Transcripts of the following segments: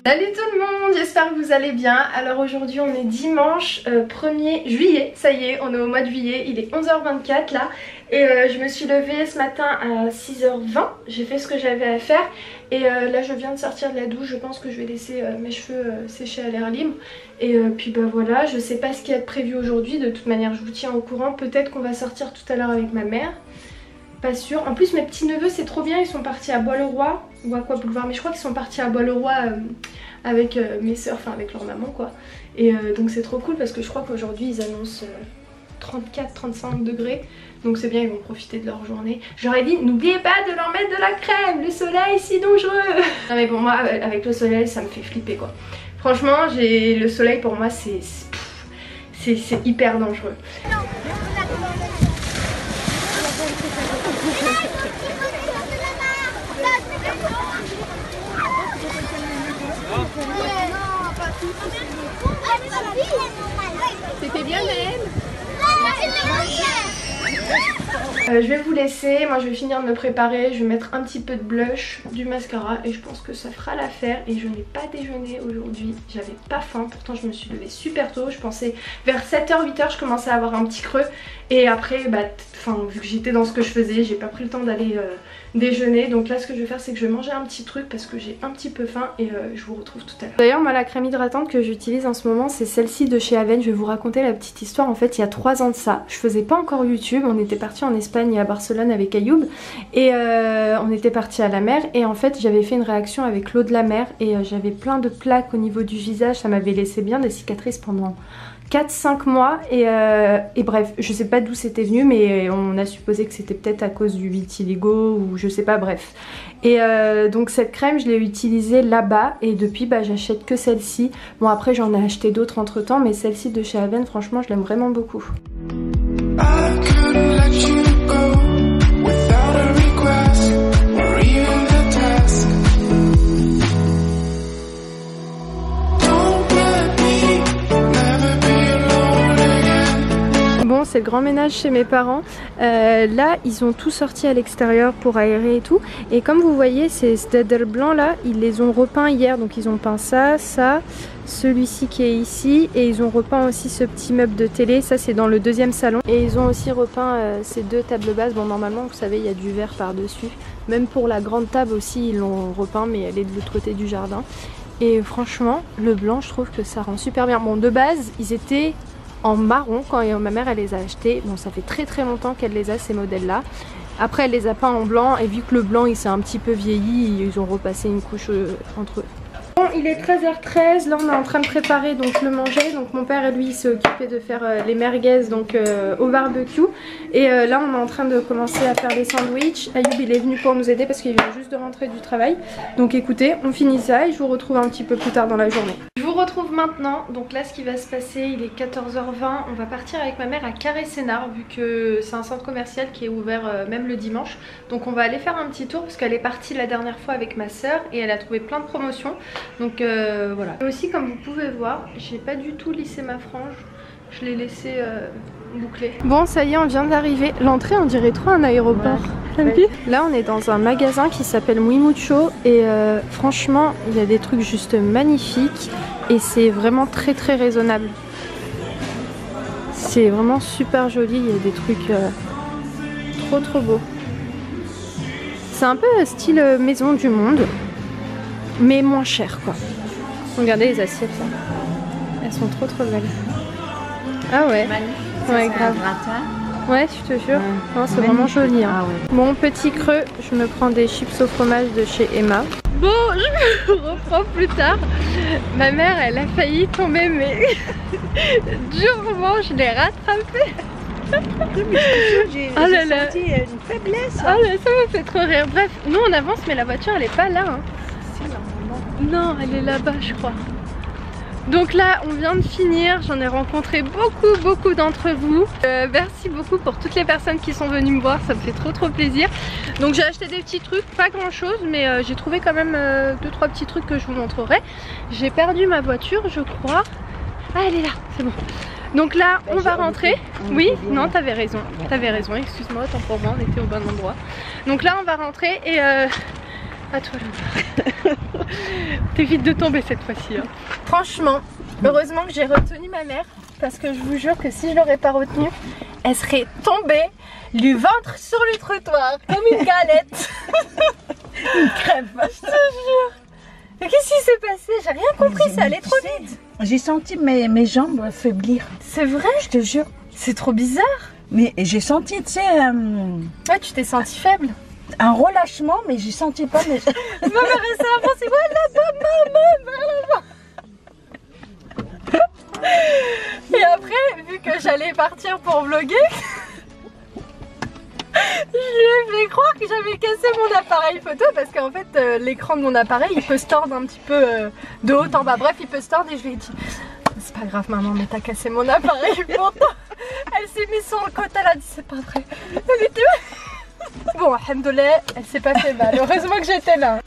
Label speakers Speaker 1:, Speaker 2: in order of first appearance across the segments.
Speaker 1: Salut tout le monde, j'espère que vous allez bien. Alors aujourd'hui on est dimanche 1er juillet, ça y est, on est au mois de juillet, il est 11h24 là. Et je me suis levée ce matin à 6h20, j'ai fait ce que j'avais à faire. Et là je viens de sortir de la douche, je pense que je vais laisser mes cheveux sécher à l'air libre. Et puis bah voilà, je sais pas ce qui est prévu aujourd'hui, de toute manière je vous tiens au courant. Peut-être qu'on va sortir tout à l'heure avec ma mère. Pas sûr. En plus mes petits neveux c'est trop bien, ils sont partis à Bois-le-Roi ou à quoi Boulevard, mais je crois qu'ils sont partis à Bois-le-Roi avec mes soeurs, enfin avec leur maman quoi. Et donc c'est trop cool parce que je crois qu'aujourd'hui ils annoncent 34-35 degrés. Donc c'est bien, ils vont profiter de leur journée. J'aurais dit n'oubliez pas de leur mettre de la crème, le soleil c'est dangereux. Non mais pour moi avec le soleil ça me fait flipper quoi. Franchement le soleil pour moi c'est hyper dangereux. C'était bien Naël. Je vais vous laisser, moi je vais finir de me préparer, je vais mettre un petit peu de blush, du mascara et je pense que ça fera l'affaire. Et je n'ai pas déjeuné aujourd'hui, j'avais pas faim, pourtant je me suis levée super tôt, je pensais vers 7h 8h je commençais à avoir un petit creux. Et après bah, vu que j'étais dans ce que je faisais, j'ai pas pris le temps d'aller déjeuner. Donc là ce que je vais faire c'est que je vais manger un petit truc parce que j'ai un petit peu faim et je vous retrouve tout à l'heure. D'ailleurs moi la crème hydratante que j'utilise en ce moment c'est celle-ci de chez Aven. Je vais vous raconter la petite histoire. En fait il y a 3 ans de ça, je faisais pas encore YouTube, on était parti en Espagne et à Barcelone avec Ayoub et on était parti à la mer et en fait j'avais fait une réaction avec l'eau de la mer et j'avais plein de plaques au niveau du visage, ça m'avait laissé bien des cicatrices pendant 4-5 mois et bref, je sais pas d'où c'était venu mais on a supposé que c'était peut-être à cause du vitiligo ou je sais pas, bref. Et donc cette crème je l'ai utilisée là-bas et depuis bah, j'achète que celle-ci. Bon après j'en ai acheté d'autres entre temps mais celle-ci de chez Aven franchement je l'aime vraiment beaucoup. Bon c'est le grand ménage chez mes parents, là ils ont tout sorti à l'extérieur pour aérer et tout et comme vous voyez ces stades blancs là ils les ont repeints hier, donc ils ont peint ça, celui-ci qui est ici et ils ont repeint aussi ce petit meuble de télé, ça c'est dans le deuxième salon et ils ont aussi repeint ces 2 tables basses. Bon normalement vous savez il y a du verre par dessus, même pour la grande table aussi ils l'ont repeint mais elle est de l'autre côté du jardin et franchement le blanc je trouve que ça rend super bien. Bon de base ils étaient en marron quand ma mère elle les a achetés, bon ça fait très longtemps qu'elle les a ces modèles là. Après elle les a peints en blanc et vu que le blanc il s'est un petit peu vieilli, ils ont repassé une couche entre eux. Bon il est 13h13, là on est en train de préparer donc le manger, donc mon père lui il s'est occupé de faire les merguez donc au barbecue et là on est en train de commencer à faire des sandwichs. Ayoub il est venu pour nous aider parce qu'il vient juste de rentrer du travail, donc écoutez on finit ça et je vous retrouve un petit peu plus tard dans la journée. Je vous retrouve maintenant, donc là ce qui va se passer il est 14h20, on va partir avec ma mère à Carré-Sénard vu que c'est un centre commercial qui est ouvert même le dimanche, donc on va aller faire un petit tour parce qu'elle est partie la dernière fois avec ma soeur et elle a trouvé plein de promotions. Donc voilà. Et aussi comme vous pouvez voir, j'ai pas du tout lissé ma frange, je l'ai laissé bouclée. Bon ça y est on vient d'arriver, l'entrée on dirait trop un aéroport. Ouais. Là on est dans un magasin qui s'appelle Muy Mucho et franchement il y a des trucs juste magnifiques et c'est vraiment très raisonnable. C'est vraiment super joli, il y a des trucs trop beaux. C'est un peu style maison du monde mais moins cher quoi. Regardez les assiettes là, elles sont trop belles. Ah ouais, ouais grave. Ouais je te jure, ouais. C'est vraiment joli hein. Ah ouais. Bon petit creux, je me prends des chips au fromage de chez Emma. Bon je me reprends plus tard. Ma mère elle a failli tomber mais durement je l'ai rattrapée. J'ai senti une faiblesse. Ah là ça m'a fait trop rire. Bref, nous on avance mais la voiture elle est pas là hein. Non, elle est là-bas je crois. Donc là on vient de finir, j'en ai rencontré beaucoup d'entre vous. Merci beaucoup pour toutes les personnes qui sont venues me voir, ça me fait trop plaisir. Donc j'ai acheté des petits trucs, pas grand chose, mais j'ai trouvé quand même 2-3 petits trucs que je vous montrerai. J'ai perdu ma voiture je crois. Ah elle est là, c'est bon. Donc là on va rentrer. Oui, non t'avais raison, excuse-moi, tant pour moi, on était au bon endroit. Donc là on va rentrer et à toi là. T'évites de tomber cette fois-ci hein. Franchement, heureusement que j'ai retenu ma mère, parce que je vous jure que si je l'aurais pas retenue, elle serait tombée du ventre sur le trottoir comme une galette. Une crêpe, je te jure. Mais qu'est-ce qui s'est passé? J'ai rien compris, ça allait trop vite.
Speaker 2: J'ai senti mes jambes affaiblir.
Speaker 1: C'est vrai?
Speaker 2: Je te jure.
Speaker 1: C'est trop bizarre.
Speaker 2: Mais j'ai senti, tu sais...
Speaker 1: Ouais, tu t'es sentie faible.
Speaker 2: Un relâchement, mais j'ai senti pas mes...
Speaker 1: Ma mère est ça avant, c'est maman. Et après, vu que j'allais partir pour vlogger, je lui ai fait croire que j'avais cassé mon appareil photo parce qu'en fait l'écran de mon appareil il peut se tordre un petit peu de haut en bas. Bref, il peut se tordre et je lui ai dit c'est pas grave maman, mais t'as cassé mon appareil photo. Elle s'est mise sur le côté, elle a dit c'est pas vrai. Elle était... Bon, alhamdoulilah, elle s'est pas fait mal. Heureusement que j'étais là.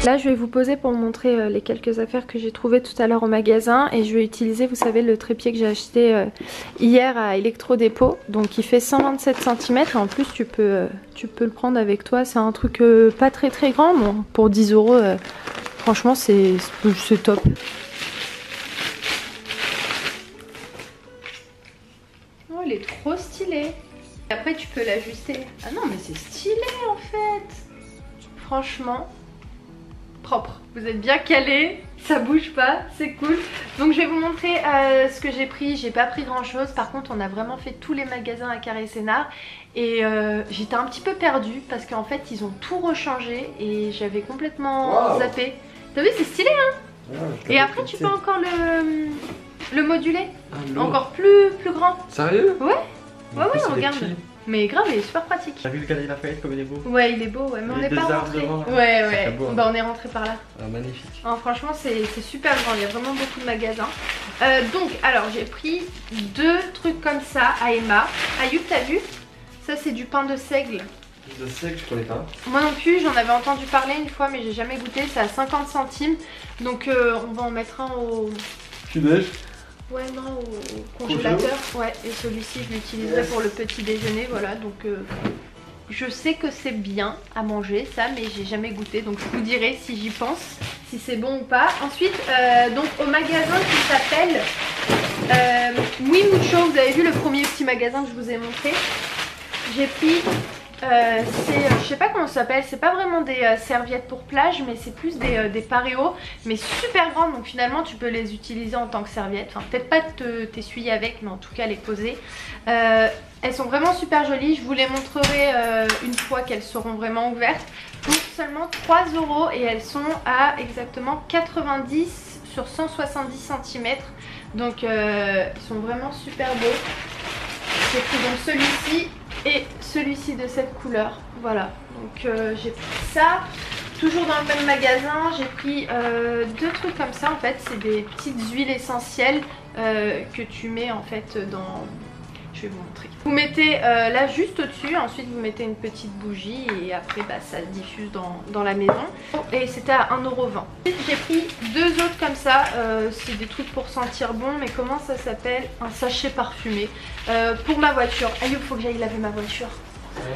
Speaker 1: Là je vais vous poser pour vous montrer les quelques affaires que j'ai trouvées tout à l'heure au magasin. Et je vais utiliser, vous savez, le trépied que j'ai acheté hier à Electro-Dépôt. Donc il fait 127 cm et en plus tu peux le prendre avec toi. C'est un truc pas très grand, bon, pour 10 €, franchement c'est top. Oh il est trop stylé. Après tu peux l'ajuster. Ah non mais c'est stylé en fait. Franchement propre, vous êtes bien calé, ça bouge pas, c'est cool. Donc je vais vous montrer ce que j'ai pris. J'ai pas pris grand chose, par contre on a vraiment fait tous les magasins à Carré Sénart et j'étais un petit peu perdue parce qu'en fait ils ont tout rechangé et j'avais complètement zappé. T'as vu, c'est stylé hein. Et après tu peux encore le moduler, encore plus grand.
Speaker 3: Sérieux?
Speaker 1: Ouais, regarde. Mais grave, il est super pratique.
Speaker 3: T'as vu le Galerie Lafayette comme il est beau?
Speaker 1: Ouais, il est beau, ouais, mais on n'est pas rentré. Ouais. Beau, hein. Bah, on est rentré par là.
Speaker 3: Ah, magnifique.
Speaker 1: Oh, franchement, c'est super grand, il y a vraiment beaucoup de magasins. Donc, alors, j'ai pris 2 trucs comme ça à Emma. Ayoub, t'as vu? Ça, c'est du pain de seigle.
Speaker 3: De seigle, je connais pas.
Speaker 1: Moi non plus, j'en avais entendu parler une fois, mais j'ai jamais goûté. C'est à 50 centimes. Donc, on va en mettre un au...
Speaker 3: Petit-déj?
Speaker 1: Ouais, non, au congélateur. Ouais, et celui-ci, je l'utiliserai pour le petit déjeuner. Voilà, donc je sais que c'est bien à manger, ça, mais j'ai jamais goûté. Donc je vous dirai si j'y pense, si c'est bon ou pas. Ensuite, donc au magasin qui s'appelle Muy Mucho, vous avez vu le premier petit magasin que je vous ai montré. J'ai pris... je sais pas comment ça s'appelle, c'est pas vraiment des serviettes pour plage, mais c'est plus des paréos, mais super grandes, donc finalement tu peux les utiliser en tant que serviettes. Enfin, peut-être pas t'essuyer avec, mais en tout cas les poser. Elles sont vraiment super jolies, je vous les montrerai une fois qu'elles seront vraiment ouvertes. Pour seulement 3 € et elles sont à exactement 90 sur 170 cm. Donc ils sont vraiment super beaux. J'ai pris donc celui-ci et celui-ci de cette couleur, voilà, donc j'ai pris ça, toujours dans le même magasin. J'ai pris 2 trucs comme ça en fait, c'est des petites huiles essentielles que tu mets en fait dans... Je vais vous montrer. Vous mettez là juste au-dessus, ensuite vous mettez une petite bougie et après bah, ça se diffuse dans la maison. Et c'était à 1,20 €. J'ai pris 2 autres comme ça, c'est des trucs pour sentir bon, mais comment ça s'appelle? Un sachet parfumé pour ma voiture. Ah, il faut que j'aille laver ma voiture.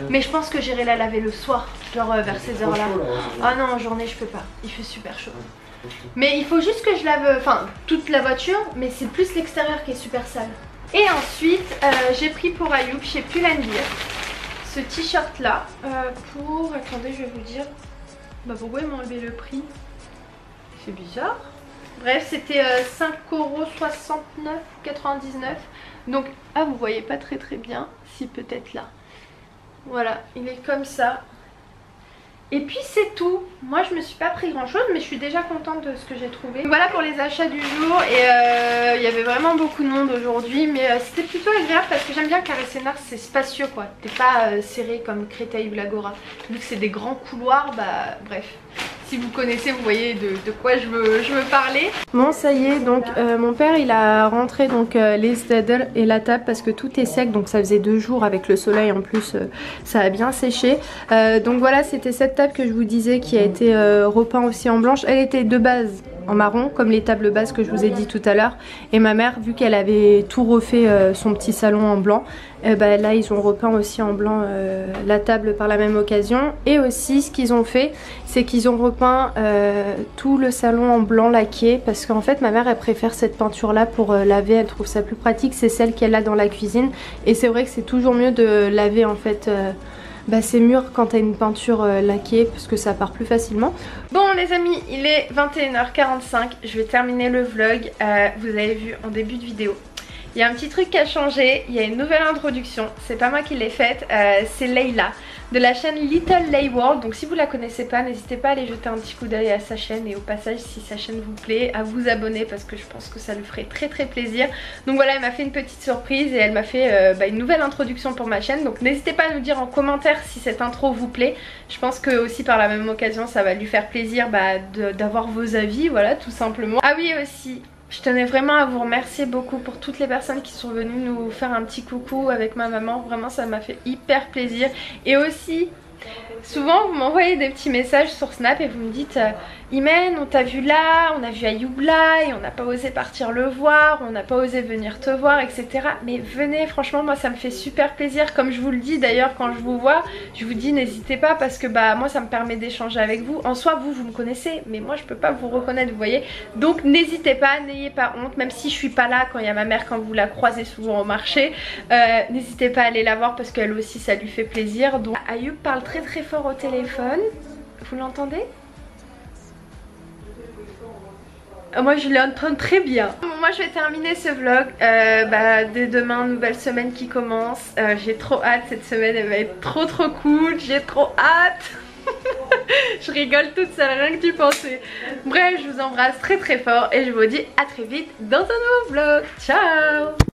Speaker 1: Mais je pense que j'irai la laver le soir, genre vers ces heures là. Ah non, en journée je peux pas, il fait super chaud. Mais il faut juste que je lave, enfin toute la voiture, mais c'est plus l'extérieur qui est super sale. Et ensuite j'ai pris pour Ayoub chez Pull&Bear ce t-shirt là pour, attendez je vais vous dire, bah pourquoi ils m'ont enlevé le prix, c'est bizarre. Bref, c'était 5,69 €, donc ah vous voyez pas très bien, si peut-être là. Voilà, il est comme ça. Et puis c'est tout. Moi je me suis pas pris grand chose mais je suis déjà contente de ce que j'ai trouvé. Voilà pour les achats du jour et il y avait vraiment beaucoup de monde aujourd'hui mais c'était plutôt agréable parce que j'aime bien Carré Sénart, c'est spacieux quoi. T'es pas serré comme Créteil ou l'Agora. Vu que c'est des grands couloirs, bah bref. Si vous connaissez, vous voyez de quoi je veux parler. Bon ça y est, donc mon père il a rentré donc les steders et la table parce que tout est sec, donc ça faisait 2 jours avec le soleil en plus, ça a bien séché. Donc voilà, c'était cette table que je vous disais qui a été repeint aussi en blanche. Elle était de base en marron comme les tables bases que je vous ai dit tout à l'heure, et ma mère, vu qu'elle avait tout refait son petit salon en blanc, bah, là ils ont repeint aussi en blanc la table par la même occasion. Et aussi ce qu'ils ont fait, c'est qu'ils ont repeint tout le salon en blanc laqué parce qu'en fait ma mère elle préfère cette peinture là pour laver, elle trouve ça plus pratique, c'est celle qu'elle a dans la cuisine et c'est vrai que c'est toujours mieux de laver en fait ces murs quand t'as une peinture laquée parce que ça part plus facilement. Bon les amis, il est 21h45, je vais terminer le vlog. Vous avez vu en début de vidéo, il y a un petit truc qui a changé, il y a une nouvelle introduction, c'est pas moi qui l'ai faite, c'est Leila de la chaîne Little Lay World. Donc si vous la connaissez pas, n'hésitez pas à aller jeter un petit coup d'œil à sa chaîne et au passage si sa chaîne vous plaît à vous abonner parce que je pense que ça lui ferait très plaisir. Donc voilà, elle m'a fait une petite surprise et elle m'a fait une nouvelle introduction pour ma chaîne. Donc n'hésitez pas à nous dire en commentaire si cette intro vous plaît. Je pense que aussi par la même occasion ça va lui faire plaisir d'avoir vos avis, voilà tout simplement. Ah oui aussi, je tenais vraiment à vous remercier beaucoup pour toutes les personnes qui sont venues nous faire un petit coucou avec ma maman. Vraiment ça m'a fait hyper plaisir. Et aussi, souvent vous m'envoyez des petits messages sur Snap et vous me dites Imen, on t'a vu là, on a vu Ayoub là et on n'a pas osé partir le voir, on n'a pas osé venir te voir, etc. Mais venez, franchement moi ça me fait super plaisir. Comme je vous le dis d'ailleurs quand je vous vois, je vous dis n'hésitez pas parce que moi ça me permet d'échanger avec vous. En soi vous me connaissez mais moi je peux pas vous reconnaître, vous voyez. Donc n'hésitez pas, n'ayez pas honte, même si je suis pas là quand il y a ma mère, quand vous la croisez souvent au marché, n'hésitez pas à aller la voir parce qu'elle aussi ça lui fait plaisir. Donc Ayoub parle très fort au téléphone, vous l'entendez? Moi je l'entends très bien. Bon, moi je vais terminer ce vlog. Dès demain, nouvelle semaine qui commence. J'ai trop hâte, cette semaine elle va être trop cool. J'ai trop hâte. Je rigole toute seule, rien que d'y penser. Bref, je vous embrasse très fort et je vous dis à très vite dans un nouveau vlog. Ciao!